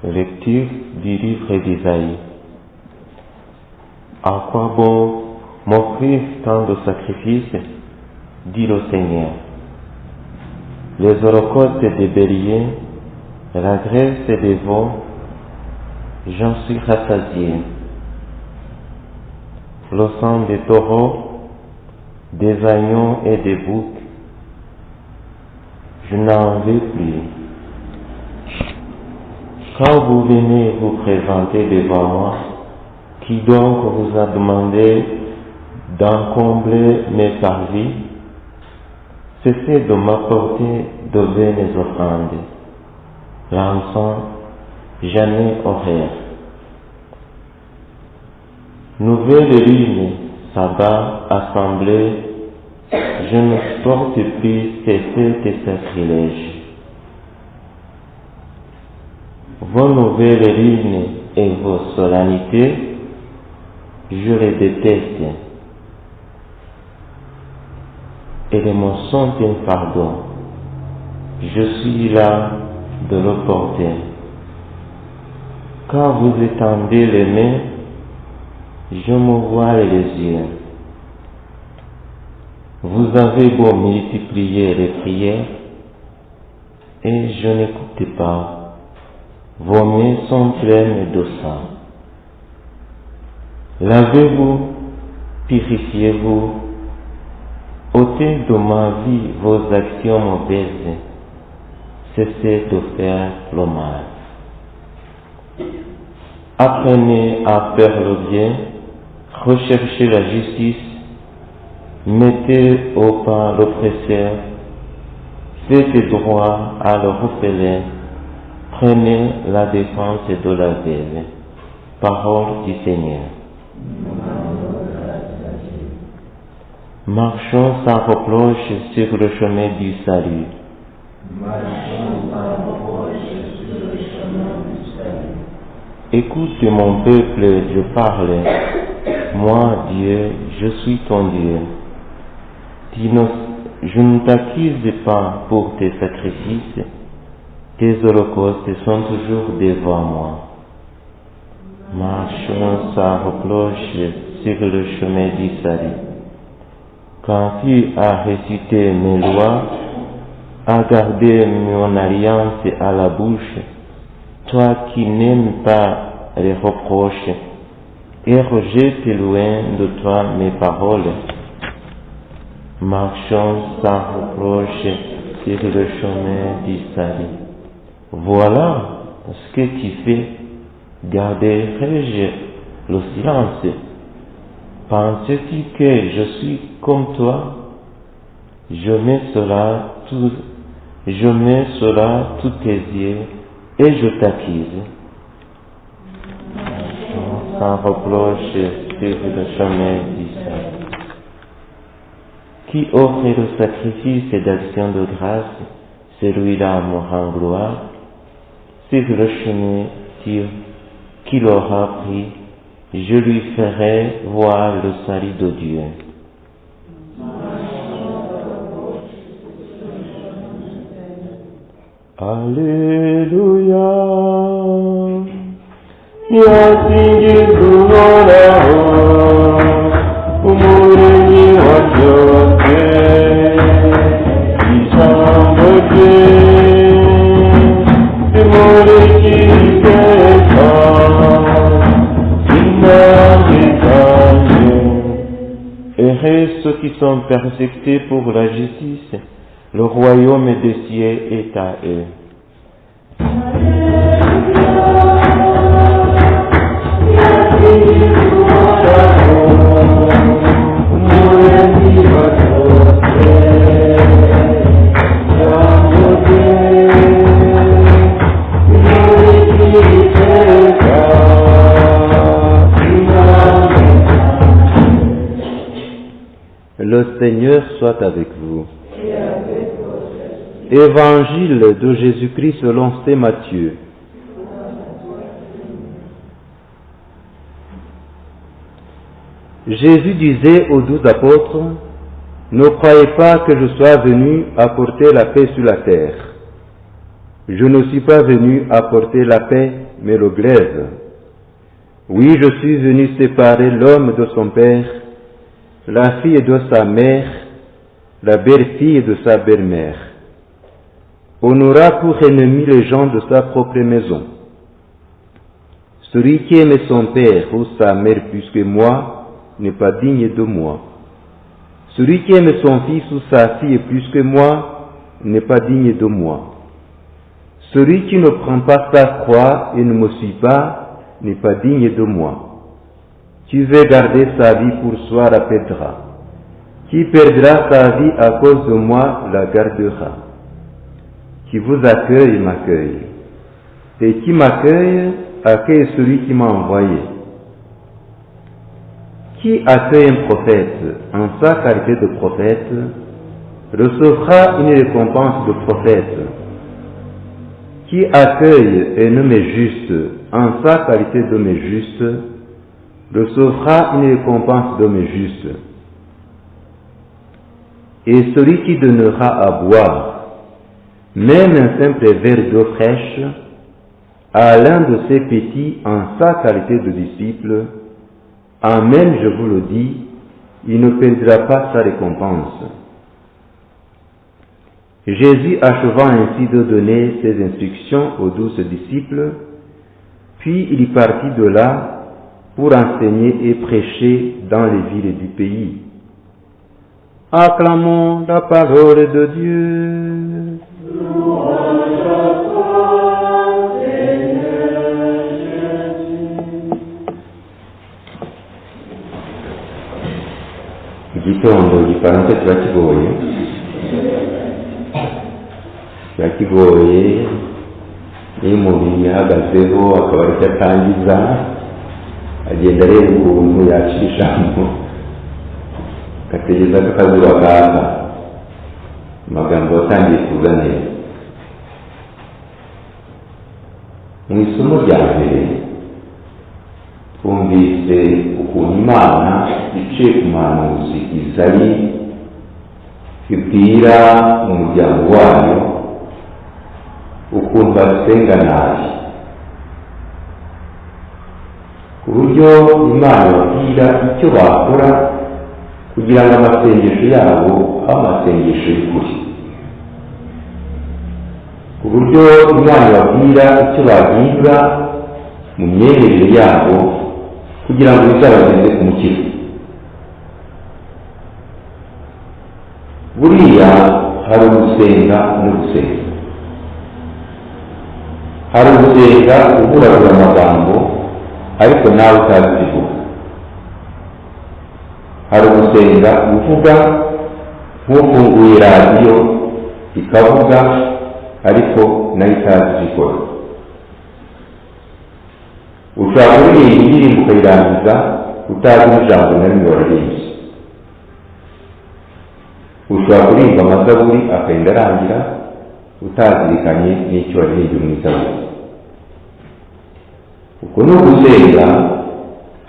Lecture du livre d'Isaïe. À quoi bon m'offrir tant de sacrifices, dit le Seigneur. Les holocaustes des béliers, la graisse des veaux, j'en suis rassasié. Le sang des taureaux, des agneaux et des boucs, je n'en veux plus. Quand vous venez vous présenter devant moi, qui donc vous a demandé d'encombrer mes parvis? Cessez de m'apporter de vaines offrandes. L'encens, jamais horaire. Nouvelle lune, sabbat, assemblée, je ne supporte plus ces fêtes et sacrilèges. Vos nouvelles lunes et vos solennités, je les déteste. Elles me sont un fardeau. Je suis là de le porter. Quand vous étendez les mains, je me voile les yeux. Vous avez beau multiplier les prières, et je n'écoute pas. Vos mains sont pleines de sang. Lavez-vous, purifiez-vous, ôtez de ma vie vos actions mauvaises, cessez de faire le mal. Apprenez à faire le bien, recherchez la justice, mettez au pas l'oppresseur, faites droit à l'orphelin, prenez la défense de la veuve. Parole du Seigneur. Marchons sans reproche sur le chemin du salut. Écoute mon peuple, je parle. Moi, Dieu, je suis ton Dieu. Je ne t'accuse pas pour tes sacrifices. Tes holocaustes sont toujours devant moi. Marchons sans reproche sur le chemin du salut. Quand tu as récité mes lois, as gardé mon alliance à la bouche, toi qui n'aimes pas les reproches, et rejettes loin de toi mes paroles, marchons sans reproche sur le chemin du salut. Voilà ce que tu fais. Garderai-je le silence? Penses-tu que je suis comme toi? Je mets cela sous tes yeux et je t'accuse. Sans reproche sur le chemin du salut. Qui offre le sacrifice d'action de grâce, celui-là me rend gloire. Sur le chemin qu'il aura pris, je lui ferai voir le salut de Dieu. Alléluia. Heureux ceux qui sont persécutés pour la justice, le royaume des cieux est à eux. Le Seigneur soit avec vous. Évangile de Jésus-Christ selon saint Matthieu. Jésus disait aux 12 apôtres, « Ne croyez pas que je sois venu apporter la paix sur la terre. Je ne suis pas venu apporter la paix, mais le glaive. Oui, je suis venu séparer l'homme de son père, la fille de sa mère, la belle-fille de sa belle-mère. On aura pour ennemis les gens de sa propre maison. Celui qui aime son père ou sa mère plus que moi n'est pas digne de moi. Celui qui aime son fils ou sa fille plus que moi n'est pas digne de moi. Celui qui ne prend pas sa croix et ne me suit pas n'est pas digne de moi. Qui veut garder sa vie pour soi la perdra. Qui perdra sa vie à cause de moi la gardera. Qui vous accueille m'accueille. Et qui m'accueille accueille celui qui m'a envoyé. Qui accueille un prophète en sa qualité de prophète recevra une récompense de prophète. Qui accueille un homme juste en sa qualité d'homme juste recevra une récompense d'homme juste. Et celui qui donnera à boire même un simple verre d'eau fraîche à l'un de ses petits en sa qualité de disciple, amen, je vous le dis, il ne perdra pas sa récompense. Jésus acheva ainsi de donner ses instructions aux 12 disciples, puis il partit de là pour enseigner et prêcher dans les villes du pays. Acclamons la parole de Dieu. Igitondo gifaransa kiba kigoye iyo umuntu yahagazeho akaba ariko atangiza agenda areba ukuntu yakira ijambo agategereza ko akazuba kaka amagambo atangiye kuza neza. Mu isomo rya mbere twumvise ukuntu Imana iciye ku muhanuzi Izayi ibwira umuryango wayo ukuntu basenga nabi, ku buryo Imana babwira icyo bakora kugira ngo amasengesho yabo abe amasengesho y'ukuri, ku buryo Imana babwira icyo bahindura mu myemerere yabo kugira ngo bizabageze ku mukiro. Buriya hari ugusenga no gusenga. Hari ugusenga uburabura amagambo ariko nawe utazi kuvuga. Hari ugusenga uvuga nk'ufunguye radiyo ikavuga ariko nayo itazi ikora. Ushobora kuririmba indirimbo ukayirangiza utazi n'ijambo na rimwe waririmbye. Ushobora kuririmba amazaburi akagenda arangira utazirikanye n'icyo waririmbye mu izaburi. Uko ni ugusenga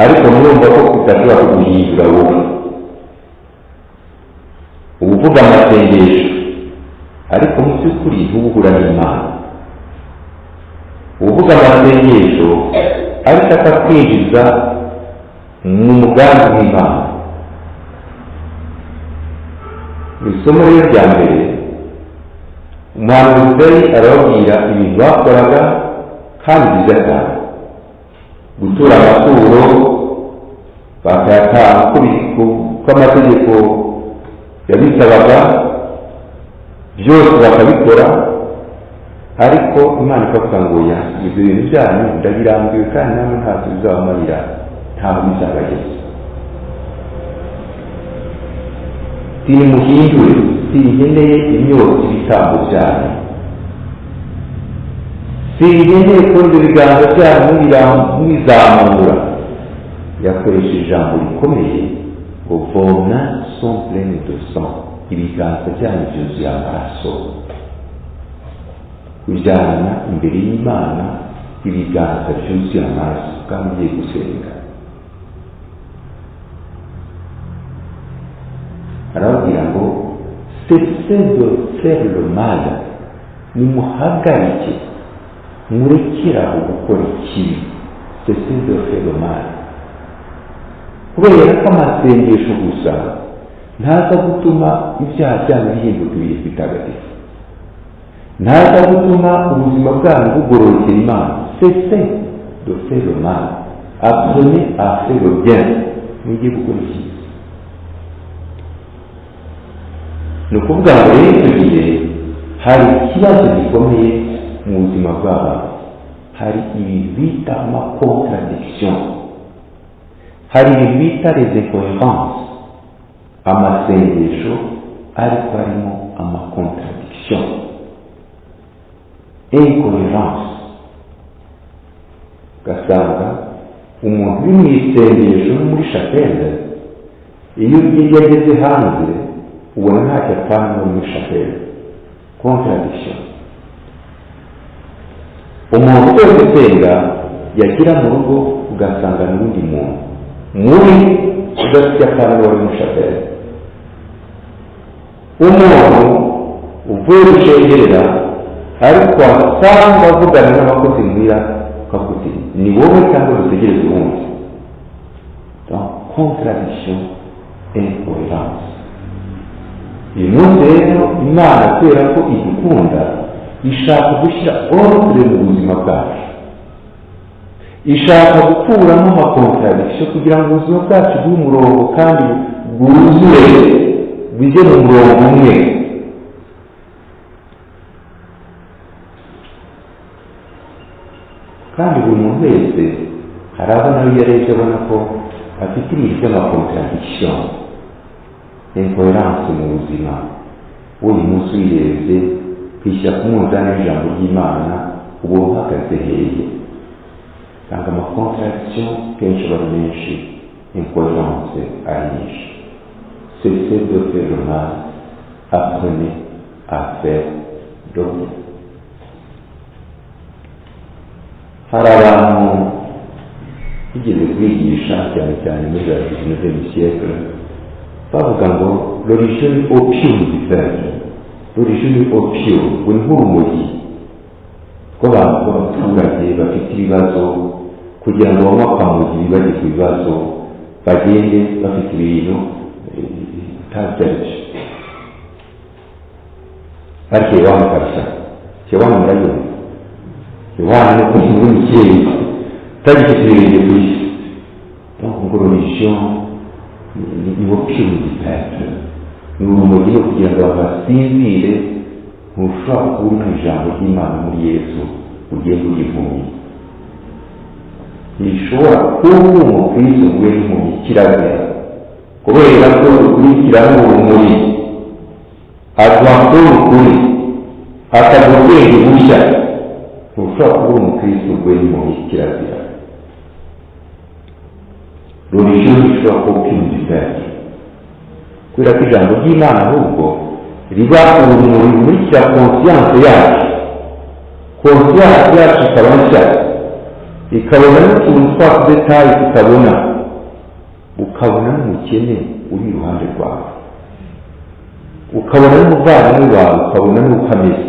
ariko murumva ko udashobora kuguhindura wowe. Uvuga amasengesho ariko mu by'ukuri ntubura n'Imana. Uvuga amasengesho ariko akakwinjiza mu mugambi w'Imana. Mu isomo rero rya mbere umuhanuzi Izayi arababwira ibintu bakoraga kandi byiza cyane. Gutura amaturo bakayatanga uko amategeko yabisabaga byose bakabikora, ariko Imana ikavuga ngo ya ibyo bintu byanyu ndabirambiwe kandi namwe ntacyo bizabamarira, ntabwo bizabageza. Nimuhindure, sinkeneye imyotsi ibitambo byanyu, sinkeneye kumva ibiganza byanyu mwizamura. Yakoresheje ijambo rikomeye ngo vos mains sont pleines de sang, ibiganza byanyu byuzuye amaraso. Kujyana imbere y'Imana ibiganza byuzuye amaraso kandi ugiye gusenga. Arababwira ngo cessez de faire le mal nimuhagarike murekeraho gukora ikibi, cessez de faire le mal. Kubera ko amasengesho gusa ntaza gutuma ibyaha byanyu bihinduka ibihe bitagatifu, ntaza gutuma ubuzima bwanyu bugororokera Imana. Cessez de faire le mal, apprenez à faire le bien, mujye gukora icyiza. Ni ukuvuga ngo rero icyo gihe hari ikibazo gikomeye mu buzima bw'abantu, hari ibintu bita amakontradikisiyo, hari ibintu bita les incohérences. Amasengesho ariko harimo amakontradikisiyo, incohérence. Ugasanga umuntu uri mu isengesho no muri chapelle, iyo yageze hanze ubona ntacyo apfana no muri chapelle. Contradiction. Umuntu wese usenga yagira mu rugo ugasanga n'undi muntu muri udafite apfana wari muri chapelle. Umuntu uvuye gushengerera ariko asanga avugana n'abakozi muhira ukavuga ni wowe cyangwa dutegereze ubundi. Donc contradiction, incohérence. Uyu munsi rero Imana kubera ko idukunda ishaka gushyira ordre mu buzima bwacu, ishaka gukuramo amakontradikisiyo kugira ngo ubuzima bwacu bube umurongo kandi bwuzuye, bijye mu murongo umwe. Kandi buri muntu wese hari abona iyo yarebye abona ko afite ibintu by'amakontradikisiyo, incohérence mu buzima. Uyu munsi uyirebye kwishyira ku munzani w'ijambo ry'Imana uba uhagaze hehe? Kandi amakontradikisiyo kenshi aba ari menshi, incohérence ari nyinshi. Cessez de faire le mal, apprenez à faire le bien. Hari abantu bigeze kwigisha cyane cyane muri la 19e siècle bavuga ngo l'origine ni opium du peuple, l'origine ni opium, ngo ni nk'urumogi rw'abantu b'abaturage bafite ibibazo kugira ngo banywe akamogi bibage ku bibazo bagende bafite ibintu bitabyarije. Ariko Yohana kabisa, Yohana murayumva, Yohana ni ukuntu muri mukeye utagifite ibirenge ku isi. Donc ngo l'origine ni opium du peuple, ni urumogi rwo kugira ngo basinzire. Ntushobora kuba uri mu ijambo ry'Imana muri Yesu ugiye kuryivumye. Ntishobora kuba uri umukristo ngo ube impumyi, kirazira, kubera ko ukurikira n'urumuri agakora ukuri akagira ubwenge bushya. Ntushobora kuba uri umukristo ngo ube impumyi, kirazira. Religion ishobora kuba ukimudifera kubera ko ijambo ry'Imana ahubwo riba urumuri rumurikira conscience yacu, conscience yacu ikaba nshya, ikabona n'utuntu tw'udetayi tutabona, ukabona n'umukene uri iruhande rwawe, ukabona n'umuvandimwe wawe, ukabona n'uko ameze.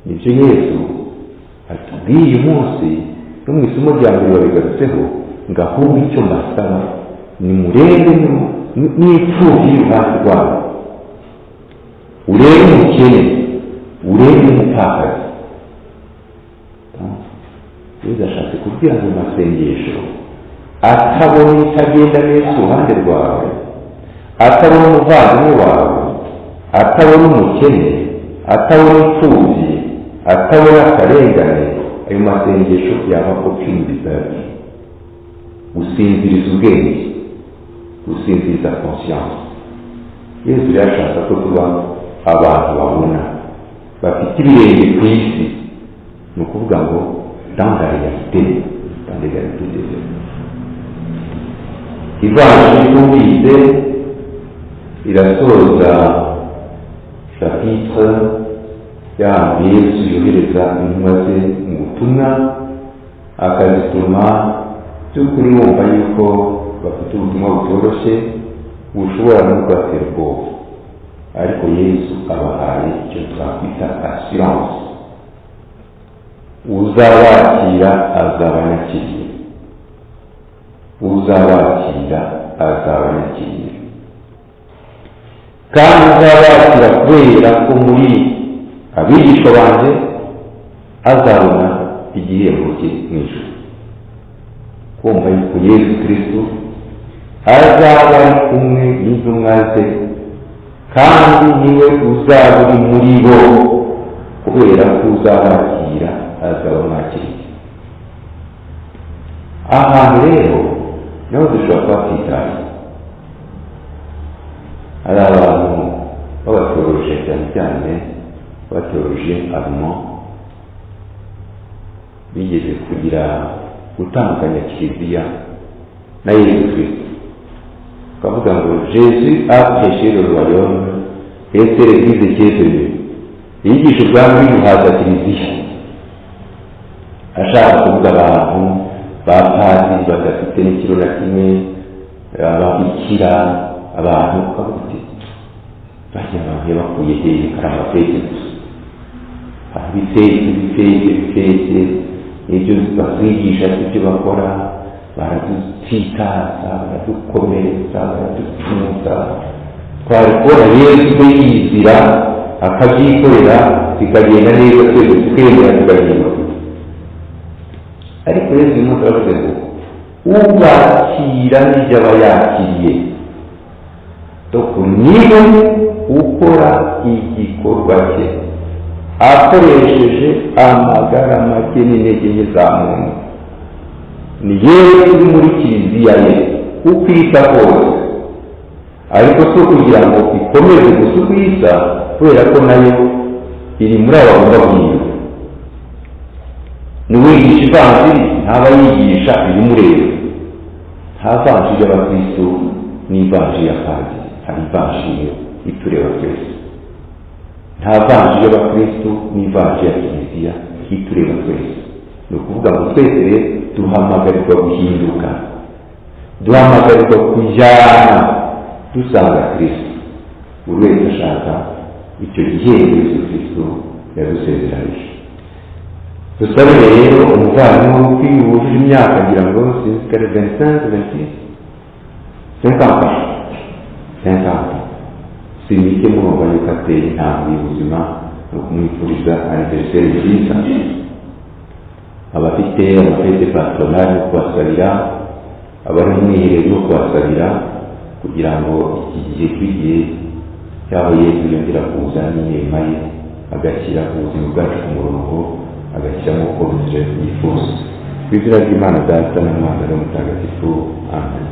Nibyo Yesu atubwiye uyu munsi no mu isomo rya mbere babigarutseho ngo ahubwo icyo mbasaba nimurebe n'ipfubyi iruhande rwawe, urebe umukene, urebe umupfakazi. Yesu ashatse kubwira ngo masengesho atabona itagenda neza iruhande rwawe, atabona umuvandimwe wawe, atabona umukene, atabona imfubyi, atabona akarengane, ayo masengesho yaba optimization, gusinziriza ubwenge, gusinziriza conscience. Yesu yashaka ko tuba abantu babona bafite ibirenge ku isi, ni ukuvuga ngo dans la réalité des hommes. Ivanjili twumvise irasoza chapitre ya Yesu yohereza intumwa ze mu butumwa, akazituma by'ukuri wumva yuko bafite ubutumwa butoroshye bushobora no kubatera ubwoba, ariko Yesu abahaye icyo twakwita assurance. Uzabakira azaba yakiriye, uzabakira azaba yakiriye, kandi uzabakira kubera ko muri abigishwa banjye azabona igihembo cye mu ijuru. Kumva yuko Yesu Kristo azaba ari kumwe n'intumwa ze, kandi niwe uzaba uri muri bo, kubera ko uzabakira azaba mwakiriye. Ahantu rero naho dushobora kuba twitaye. Hari abantu b'abateoloje cyane cyane abateoloje allemand bigeze kugira gutandukanya kiliziya na Yesu Kristo, bakavuga ngo Jésus a prêché le royaume et c'est l'église qui est venue. Yigisha ubwami buhaza kiliziya, ashaka kuvuga abantu bapadiri badafite n'ikiro na kimwe, ababikira, abantu ukavuga uti bajya abantu bakuye hehe karamba feke gusa, bifeke ibyo batwigisha ibyo bakora, baradutwitaza, baradukomeretsa, baradupfuza. Twari kubona Yesu yizira akabyikorera bikagenda neza, twese twemera tukagenda. Ariko Yesu umunsi aravuze ngo ubakira n'ibyo aba yakiriye, doko niwe ukora igikorwa cye akoresheje amagara make n'intege nke za muntu. Ni Yesu uri muri kiliziya ye ukwita kose, ariko si kugira ngo ikomeze gusa ukwita, kubera ko nayo iri muri aba bagomba guhinduka. N'uwigisha ivanjiri ntaba yigisha ibimureba. Nta vanjiri y'abakristo n'ivanjiri ya padiri, hari ivanjiri itureba twese. Nta vanjiri y'abakristo n'ivanjiri ya kiliziya itureba twese. Ni ukuvuga ngo twese duhamagarirwa guhinduka, duhamagarirwa kujyana dusanga Kristo. Buri wese ashaka icyo gihembo Yesu Kristo yadusezeranije. Dusabire rero umuvandimwe wujuje imyaka ngira ngo sinzi kare 50 sinike murumva yuko ateye intambwe y'ubuzima no kumwifuriza aniveriseri nziza. Abafite amafete patronale yo kubasabira, abari mu mwiherero wo kubasabira, kugira ngo iki gihe twigiye cy'aho Yesu yongera kuza n'inema ye agashyira ubuzima bwacu ku murongo, agashyiramo uko yifuza. Ku izina ry'Imana Data na Mwana na Mutagatifu. Amen.